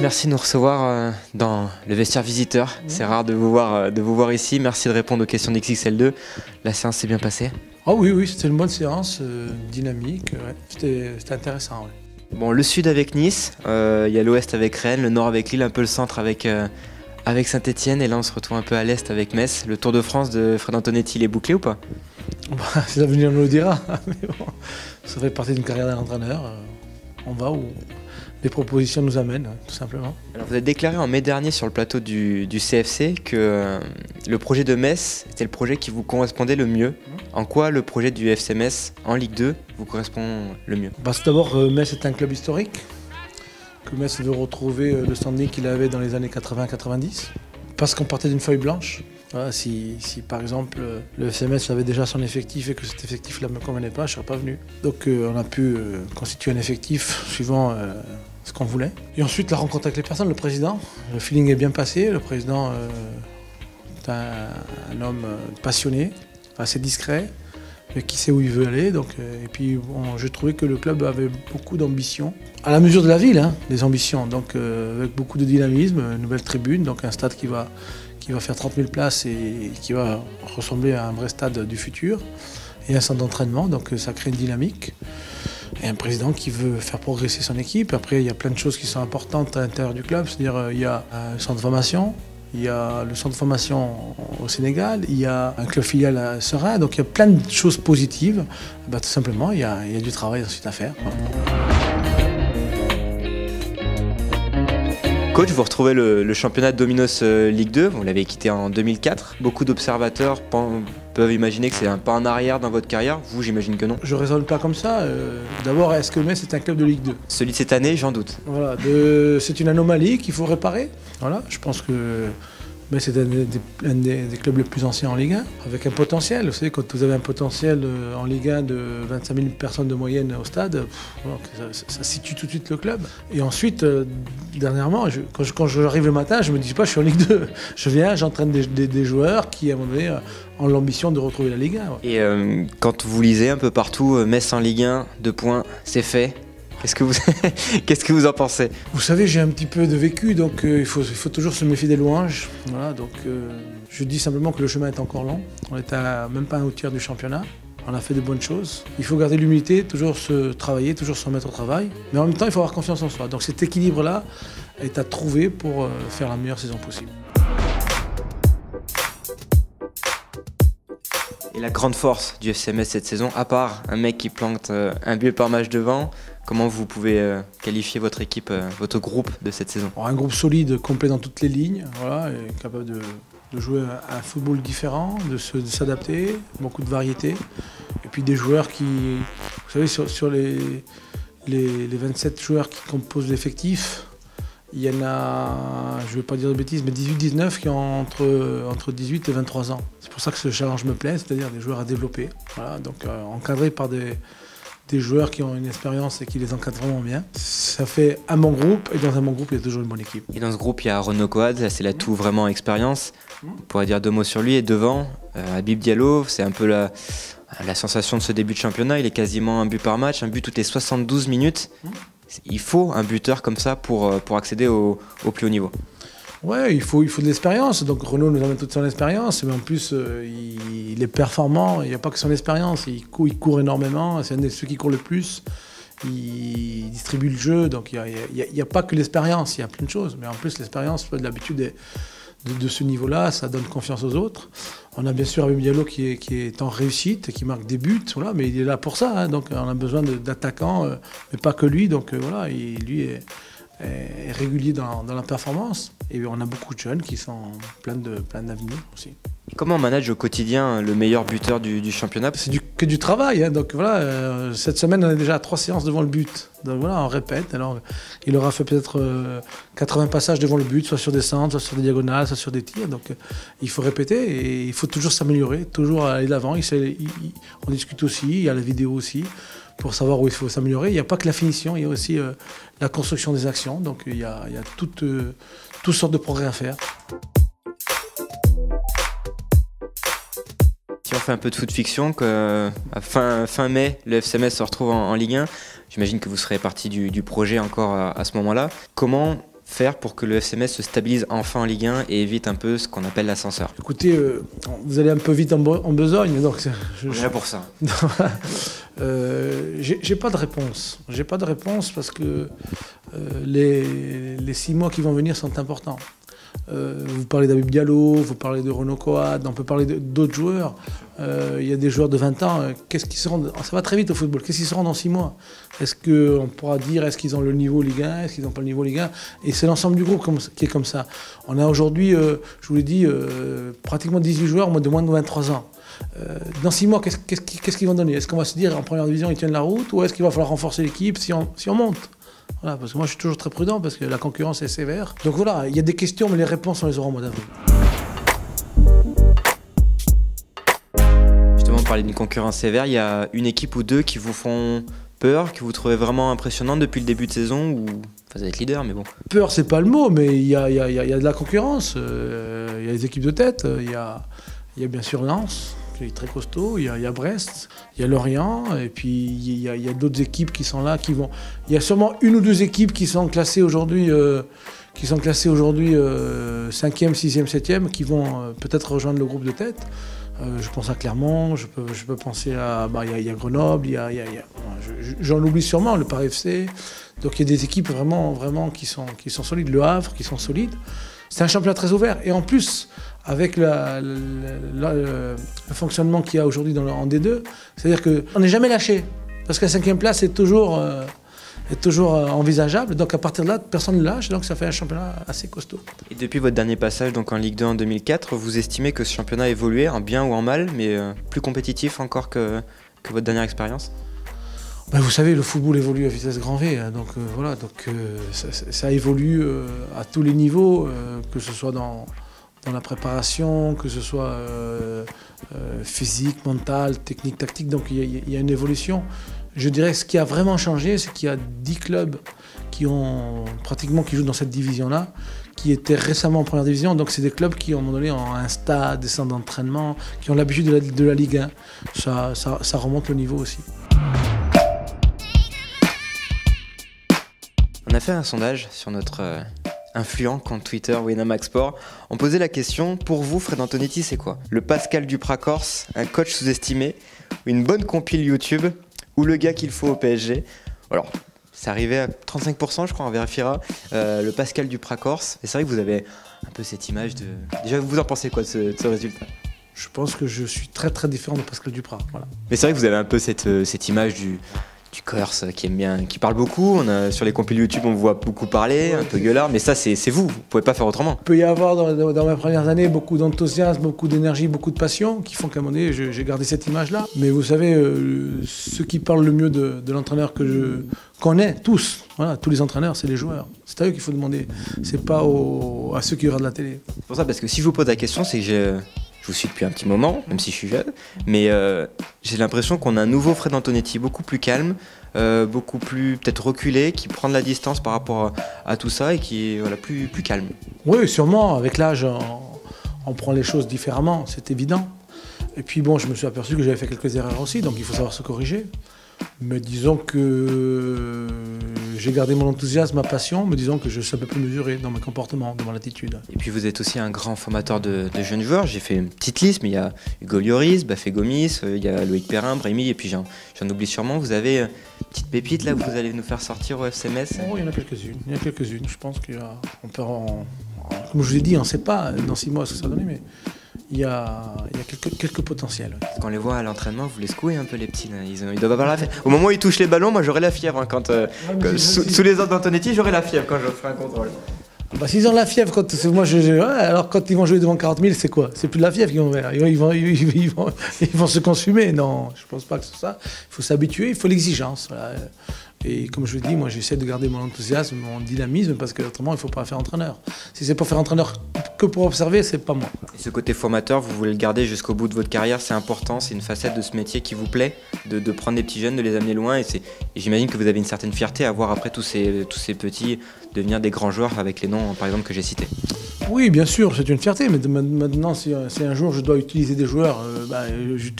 merci de nous recevoir dans le vestiaire visiteur. C'est rare de vous voir ici. Merci de répondre aux questions d'XXL2. La séance s'est bien passée? Oh oui, c'était une bonne séance, dynamique, ouais. C'était intéressant. Ouais. Bon, le sud avec Nice, il y a l'ouest avec Rennes, le nord avec Lille, un peu le centre avec Saint-Etienne, et là on se retrouve un peu à l'est avec Metz. Le Tour de France de Fred Antonetti, il est bouclé ou pas? Si l'avenir nous le dira, mais bon, ça fait partie d'une carrière d'entraîneur. On va où les propositions nous amènent, tout simplement. Alors vous avez déclaré en mai dernier sur le plateau du CFC que le projet de Metz était le projet qui vous correspondait le mieux. En quoi le projet du FC Metz en Ligue 2 vous correspond le mieux? D'abord, Metz est un club historique, que Metz veut retrouver le standing qu'il avait dans les années 80-90, parce qu'on partait d'une feuille blanche. Voilà, si par exemple le FC Metz avait déjà son effectif et que cet effectif-là ne me convenait pas, je ne serais pas venu. Donc on a pu constituer un effectif suivant ce qu'on voulait. Et ensuite la rencontre avec les personnes, le président, le feeling est bien passé. Le président est un homme passionné, assez discret, mais qui sait où il veut aller. Donc, et puis bon, je trouvais que le club avait beaucoup d'ambition, à la mesure de la ville, hein, des ambitions. Donc avec beaucoup de dynamisme, une nouvelle tribune, donc un stade qui va faire 30 000 places et qui va ressembler à un vrai stade du futur, et un centre d'entraînement, donc ça crée une dynamique. Et un président qui veut faire progresser son équipe. Après, il y a plein de choses qui sont importantes à l'intérieur du club, c'est-à-dire il y a un centre de formation, il y a le centre de formation au Sénégal, il y a un club filial à Serein, donc il y a plein de choses positives. Tout simplement, il y a du travail ensuite à faire. Coach, vous retrouvez le championnat de Dominos Ligue 2, vous l'avez quitté en 2004. Beaucoup d'observateurs peuvent imaginer que c'est un pas en arrière dans votre carrière. Vous, j'imagine que non. Je ne raisonne pas comme ça. D'abord, est-ce que Metz est un club de Ligue 2? Celui de cette année, j'en doute. Voilà, c'est une anomalie qu'il faut réparer. Voilà, je pense que Metz est un des clubs les plus anciens en Ligue 1, avec un potentiel. Vous savez, quand vous avez un potentiel en Ligue 1 de 25 000 personnes de moyenne au stade, ça situe tout de suite le club. Et ensuite, dernièrement, quand j'arrive le matin, je ne me dis pas je suis en Ligue 2. Je viens, j'entraîne des joueurs qui, à un moment donné, ont l'ambition de retrouver la Ligue 1. Ouais. Et quand vous lisez un peu partout, Metz en Ligue 1, 2 points, c'est fait. Qu'est-ce que vous en pensez? Vous savez, j'ai un petit peu de vécu, donc il faut toujours se méfier des louanges. Voilà, donc je dis simplement que le chemin est encore long. On est même pas un tiers du championnat. On a fait de bonnes choses. Il faut garder l'humilité, toujours se travailler, toujours se remettre au travail. Mais en même temps, il faut avoir confiance en soi. Donc cet équilibre-là est à trouver pour faire la meilleure saison possible. Et la grande force du FC Metz cette saison, à part un mec qui plante un but par match devant, comment vous pouvez qualifier votre équipe, votre groupe de cette saison? Un groupe solide, complet dans toutes les lignes, voilà, et capable de jouer un football différent, de s'adapter, beaucoup de variété. Et puis des joueurs qui, vous savez, sur les 27 joueurs qui composent l'effectif, il y en a, je ne vais pas dire de bêtises, mais 18-19 qui ont entre 18 et 23 ans. C'est pour ça que ce challenge me plaît, c'est-à-dire des joueurs à développer. Voilà, donc encadrés par des joueurs qui ont une expérience et qui les encadrent vraiment bien. Ça fait un bon groupe, et dans un bon groupe, il y a toujours une bonne équipe. Et dans ce groupe, il y a Renaud Coad, c'est l'atout vraiment expérience. On pourrait dire 2 mots sur lui. Et devant, Habib Diallo, c'est un peu la sensation de ce début de championnat. Il est quasiment un but par match, un but toutes les 72 minutes. Il faut un buteur comme ça pour accéder au plus haut niveau. Ouais, il faut de l'expérience. Donc Renaud nous amène toute son expérience, mais en plus il est performant. Il n'y a pas que son expérience. Il court énormément. C'est un de ceux qui court le plus. Il distribue le jeu. Donc il n'y a pas que l'expérience. Il y a plein de choses. Mais en plus l'expérience, de l'habitude de ce niveau-là, ça donne confiance aux autres. On a bien sûr Habib Diallo qui est en réussite, qui marque des buts, voilà, mais il est là pour ça. Hein, donc on a besoin d'attaquants, mais pas que lui. Donc voilà, lui est régulier dans la performance. Et on a beaucoup de jeunes qui sont plein d'avenir aussi. Comment on manage au quotidien le meilleur buteur du championnat? C'est que du travail. Hein, donc voilà, cette semaine, on est déjà à 3 séances devant le but. Donc voilà, on répète. Alors, il aura fait peut-être 80 passages devant le but, soit sur des centres, soit sur des diagonales, soit sur des tirs. Donc il faut répéter et il faut toujours s'améliorer, toujours aller de l'avant. On discute aussi, il y a la vidéo aussi, pour savoir où il faut s'améliorer. Il n'y a pas que la finition, il y a aussi la construction des actions. Donc il y a toutes sortes de progrès à faire. Si on fait un peu de foot fiction, fin mai, le FC Metz se retrouve en Ligue 1. J'imagine que vous serez partie du projet encore à ce moment-là. Comment faire pour que le FC Metz se stabilise enfin en Ligue 1 et évite un peu ce qu'on appelle l'ascenseur? Écoutez, vous allez un peu vite en besogne, donc On est là pour ça. J'ai pas de réponse. J'ai pas de réponse parce que les 6 mois qui vont venir sont importants. Vous parlez d'Habib Diallo, vous parlez de Renaud Coad, on peut parler d'autres joueurs. Il y a des joueurs de 20 ans, ça va très vite au football, qu'est-ce qu'ils seront dans 6 mois? Est-ce qu'on pourra dire, est-ce qu'ils ont le niveau Ligue 1, est-ce qu'ils n'ont pas le niveau Ligue 1? Et c'est l'ensemble du groupe qui est comme ça. On a aujourd'hui, je vous l'ai dit, pratiquement 18 joueurs de moins de 23 ans. Dans 6 mois, qu'est-ce qu'ils vont donner? Est-ce qu'on va se dire en première division ils tiennent la route, ou est-ce qu'il va falloir renforcer l'équipe si on monte? Voilà, parce que moi je suis toujours très prudent parce que la concurrence est sévère. Donc voilà, il y a des questions, mais les réponses on les aura au mois d'avril. Justement, on parlait d'une concurrence sévère. Il y a une équipe ou deux qui vous font peur, que vous trouvez vraiment impressionnante depuis le début de saison, ou enfin, vous êtes leader, mais bon. Peur, c'est pas le mot, mais il y a de la concurrence. Il y a les équipes de tête, il y a bien sûr Lens, qui est très costaud, il y a Brest, il y a Lorient, et puis il y a d'autres équipes qui sont là, qui vont. Il y a sûrement une ou deux équipes qui sont classées aujourd'hui, 5e, 6e, 7e, qui vont peut-être rejoindre le groupe de tête. Je pense à Clermont, je peux penser à. Il y a Grenoble, j'en oublie sûrement, le Paris FC. Donc il y a des équipes vraiment qui sont solides, Le Havre, qui sont solides. C'est un championnat très ouvert. Et en plus, avec le fonctionnement qu'il y a aujourd'hui en D2, c'est-à-dire qu'on n'est jamais lâché. Parce que la 5e place est toujours envisageable. Donc à partir de là, personne ne lâche. Donc ça fait un championnat assez costaud. Et depuis votre dernier passage donc en Ligue 2 en 2004, vous estimez que ce championnat a évolué, en bien ou en mal, mais plus compétitif encore que votre dernière expérience? Vous savez, le football évolue à vitesse grand V, donc voilà, ça évolue à tous les niveaux, que ce soit dans la préparation, que ce soit physique, mental, technique, tactique, donc il y a une évolution. Je dirais que ce qui a vraiment changé, c'est qu'il y a 10 clubs qui jouent dans cette division-là, qui étaient récemment en première division, donc c'est des clubs qui, à un moment donné, ont un stade, des centres d'entraînement, qui ont l'habitude de la Ligue 1. Ça remonte le niveau aussi. On a fait un sondage sur notre influent compte Twitter Winamax Sport. On posait la question, pour vous, Fred Antonetti, c'est quoi? Le Pascal Duprat-Corse, un coach sous-estimé, une bonne compile YouTube, ou le gars qu'il faut au PSG? Alors, c'est arrivé à 35%, je crois, on vérifiera. Le Pascal Duprat-Corse. Et c'est vrai que vous avez un peu cette image de... Déjà, vous en pensez quoi de ce résultat? Je pense que je suis très très différent de Pascal Duprat. Voilà. Mais c'est vrai que vous avez un peu cette image du Corse qui aime bien, qui parle beaucoup. Sur les compiles YouTube, on vous voit beaucoup parler, un peu gueulard, mais ça, c'est vous. Vous pouvez pas faire autrement. Il peut y avoir dans mes premières années beaucoup d'enthousiasme, beaucoup d'énergie, beaucoup de passion qui font qu'à un moment donné, j'ai gardé cette image-là. Mais vous savez, ceux qui parlent le mieux de l'entraîneur que je connais, tous les entraîneurs, c'est les joueurs. C'est à eux qu'il faut demander. C'est pas à ceux qui regardent la télé. C'est pour ça, parce que si je vous pose la question, c'est que je vous suis depuis un petit moment, même si je suis jeune, mais j'ai l'impression qu'on a un nouveau Fred Antonetti, beaucoup plus calme, beaucoup plus peut-être reculé, qui prend de la distance par rapport à tout ça et qui est plus calme. Oui, sûrement, avec l'âge, on prend les choses différemment, c'est évident. Et puis bon, je me suis aperçu que j'avais fait quelques erreurs aussi, donc il faut savoir se corriger. Mais disons que j'ai gardé mon enthousiasme, ma passion, mais disons que je suis un peu plus mesuré dans mes comportements, dans mon attitude. Et puis vous êtes aussi un grand formateur de jeunes joueurs. J'ai fait une petite liste, mais il y a Hugo Lloris, Bafé Gomis, il y a Loïc Perrin, Brahimi, et puis j'en oublie sûrement. Vous avez une petite pépite là que vous allez nous faire sortir au FC Metz? Oh, il y en a quelques-unes. Je pense qu'on peut comme je vous l'ai dit, on ne sait pas dans 6 mois ce que ça va donner, mais il y a quelques potentiels. Quand on les voit à l'entraînement, vous les secouez un peu les petits. Là. Ils doivent avoir la fièvre. Au moment où ils touchent les ballons, moi j'aurais la fièvre. Hein, sous les ordres d'Antonetti, j'aurais la fièvre quand je ferai un contrôle. S'ils ont la fièvre, alors quand ils vont jouer devant 40 000, c'est quoi? C'est plus de la fièvre qu'ils vont faire. Ils vont se consumer. Non, je ne pense pas que c'est ça. Il faut s'habituer, il faut l'exigence. Voilà. Et comme je vous dis, moi j'essaie de garder mon enthousiasme, mon dynamisme, parce que autrement il ne faut pas faire entraîneur. Si c'est pour faire entraîneur que pour observer, c'est pas moi. Et ce côté formateur, vous voulez le garder jusqu'au bout de votre carrière, c'est important, c'est une facette de ce métier qui vous plaît, de prendre des petits jeunes, de les amener loin, et j'imagine que vous avez une certaine fierté à voir après tous ces petits devenir des grands joueurs avec les noms par exemple que j'ai cités. Oui, bien sûr, c'est une fierté, mais maintenant si un jour je dois utiliser des joueurs,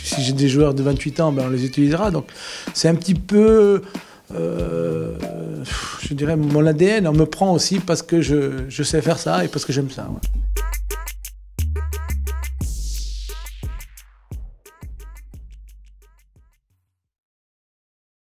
si j'ai des joueurs de 28 ans, on les utilisera, donc c'est un petit peu... je dirais mon ADN, on me prend aussi parce que je sais faire ça et parce que j'aime ça. Ouais.